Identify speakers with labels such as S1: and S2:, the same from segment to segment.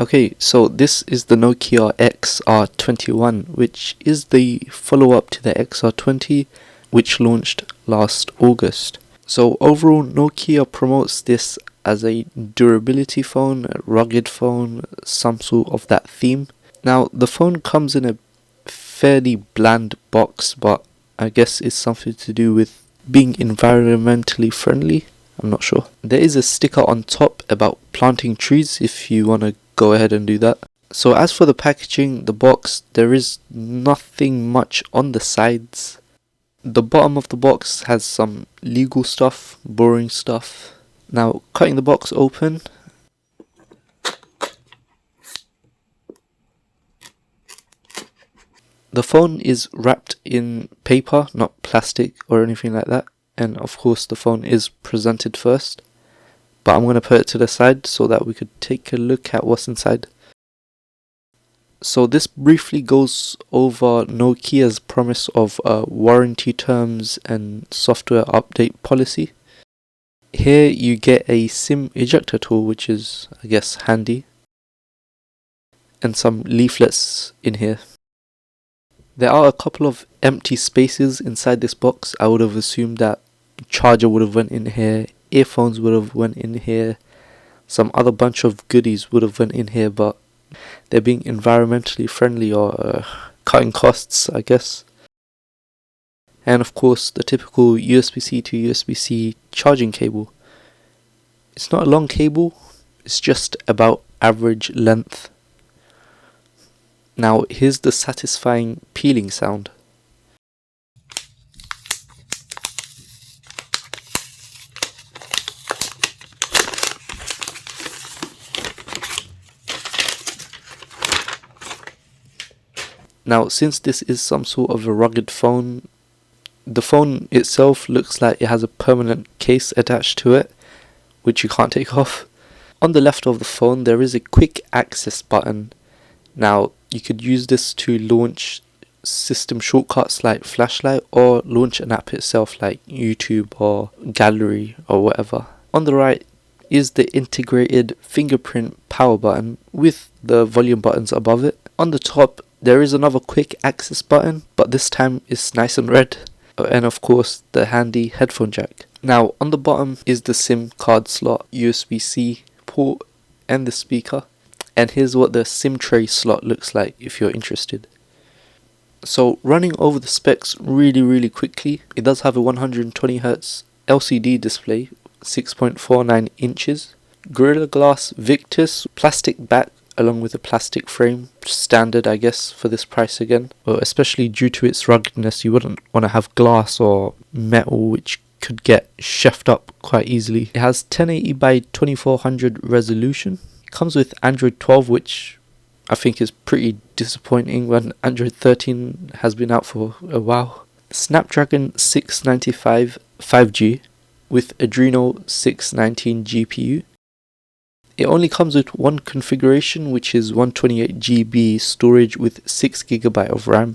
S1: Okay, so this is the Nokia XR21, which is the follow-up to the XR20, which launched last August. So overall, Nokia promotes this as a durability phone, a rugged phone, some sort of that theme. Now, the phone comes in a fairly bland box, but I guess it's something to do with being environmentally friendly. I'm not sure. There is a sticker on top about planting trees if you want to go ahead and do that. So as for the packaging, the box, there is nothing much on the sides. The bottom of the box has some legal stuff, boring stuff. Now, cutting the box open, the phone is wrapped in paper, not plastic or anything like that. And of course the phone is presented first. But I'm going to put it to the side so that we could take a look at what's inside. So this briefly goes over Nokia's promise of warranty terms and software update policy. Here you get a SIM ejector tool, which is, I guess, handy. And some leaflets in here. There are a couple of empty spaces inside this box. I would have assumed that charger would have went in here, earphones would have went in here, some other bunch of goodies would have went in here, but they're being environmentally friendly or cutting costs, I guess. And of course the typical USB-C to USB-C charging cable. It's not a long cable, it's just about average length. Now here's the satisfying peeling sound. Now, since this is some sort of a rugged phone, the phone itself looks like it has a permanent case attached to it, which you can't take off. On the left of the phone, there is a quick access button. Now, you could use this to launch system shortcuts like flashlight or launch an app itself like YouTube or gallery or whatever. On the right is the integrated fingerprint power button with the volume buttons above it. On the top, there is another quick access button, but this time it's nice and red. And of course, the handy headphone jack. Now, on the bottom is the SIM card slot, USB-C port, and the speaker. And here's what the SIM tray slot looks like if you're interested. So, running over the specs really quickly, it does have a 120Hz LCD display, 6.49 inches. Gorilla Glass Victus plastic back along with a plastic frame, standard I guess for this price again. Well, especially due to its ruggedness, you wouldn't want to have glass or metal which could get chefed up quite easily. It has 1080 by 2400 resolution. It comes with Android 12, which I think is pretty disappointing when Android 13 has been out for a while. Snapdragon 695 5G with Adreno 619 GPU. It only comes with one configuration, which is 128GB storage with 6GB of RAM.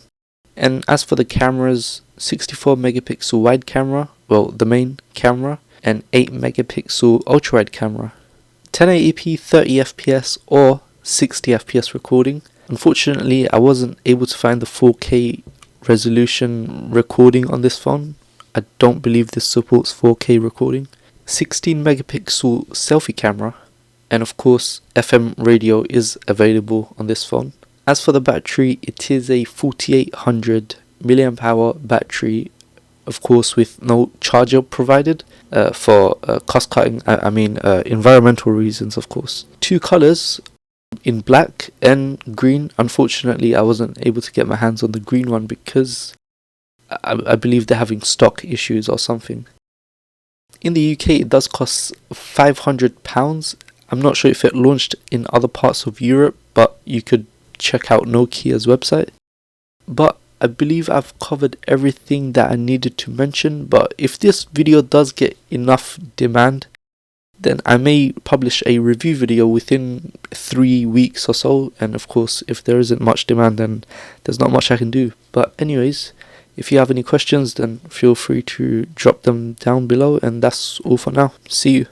S1: And as for the cameras, 64 megapixel wide camera, well, the main camera, and 8 megapixel ultra wide camera. 1080p 30fps or 60fps recording. Unfortunately, I wasn't able to find the 4K resolution recording on this phone. I don't believe this supports 4K recording. 16 megapixel selfie camera. And of course, FM radio is available on this phone. As for the battery, it is a 4800 mAh battery, of course with no charger provided for cost cutting, environmental reasons of course. Two colors, in black and green. Unfortunately, I wasn't able to get my hands on the green one because I believe they're having stock issues or something. In the UK, it does cost £500. I'm not sure if it launched in other parts of Europe, but you could check out Nokia's website. But I believe I've covered everything that I needed to mention, but if this video does get enough demand, then I may publish a review video within 3 weeks or so. And of course, if there isn't much demand, then there's not much I can do. But anyways, if you have any questions, then feel free to drop them down below, and that's all for now. See you.